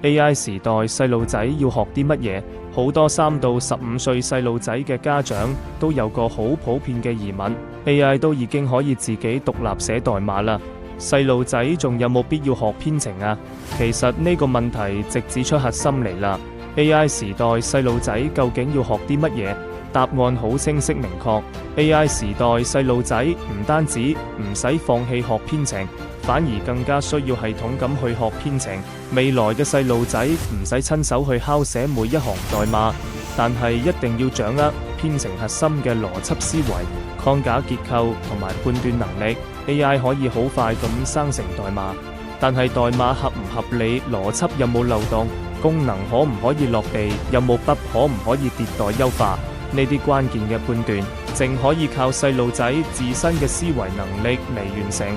AI 時代細路仔要學啲乜嘢？好多3到15歲細路仔嘅家長都有個好普遍嘅疑問：AI 都已經可以自己獨立寫代碼啦，細路仔仲有冇必要學編程啊？其實呢個問題直指出核心嚟啦。AI 時代細路仔究竟要學啲乜嘢？答案好清晰明確。AI 時代細路仔唔單止唔使放棄學編程，反而更加需要系統咁去學編程。未來嘅細路仔唔使親手去敲寫每一行代碼，但係一定要掌握編程核心嘅邏輯思維、框架結構同埋判斷能力。AI 可以好快咁生成代碼，但係代碼合唔合理、邏輯有冇漏洞、功能可唔可以落地、有冇 bug 可唔可以迭代優化，呢啲關鍵嘅判斷，淨可以靠細路仔自身嘅思維能力嚟完成，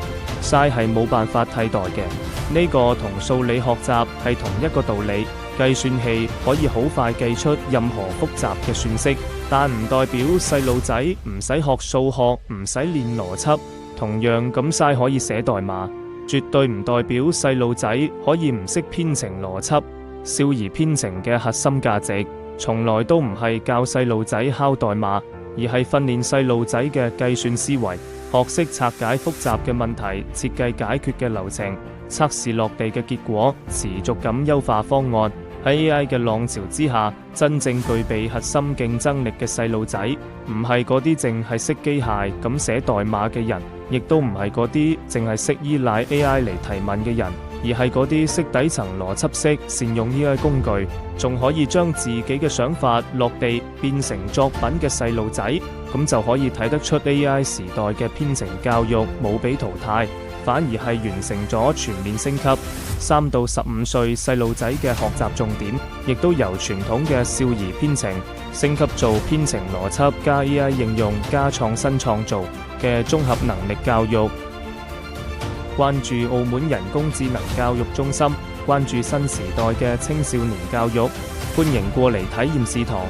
嘥係冇辦法替代嘅。呢個同數理學習係同一個道理。計算器可以好快計出任何複雜嘅算式，但唔代表細路仔唔使學數學、唔使練邏輯，同樣咁嘥可以寫代碼。絕對唔代表細路仔可以唔識編程邏輯。少兒編程嘅核心價值，從來都唔係教細路仔敲代碼，而係訓練細路仔嘅計算思維，學識拆解複雜嘅問題，設計解決嘅流程，測試落地嘅結果，持續咁優化方案。喺 AI 嘅浪潮之下，真正具備核心競爭力嘅細路仔，唔係嗰啲淨係識機械咁寫代碼嘅人，亦都唔係嗰啲淨係識依賴 AI 嚟提問嘅人，而係嗰啲識底層邏輯式善用 AI 工具，仲可以將自己嘅想法落地變成作品嘅細路仔。咁就可以睇得出 AI 時代嘅編程教育冇被淘汰，反而係完成咗全面升級。3到15歲細路仔嘅學習重點，亦都由傳統嘅少兒編程升級做編程邏輯加 AI 應用加創新創造嘅綜合能力教育。關注澳門人工智能教育中心，關注新時代嘅青少年教育，歡迎過嚟體驗試堂。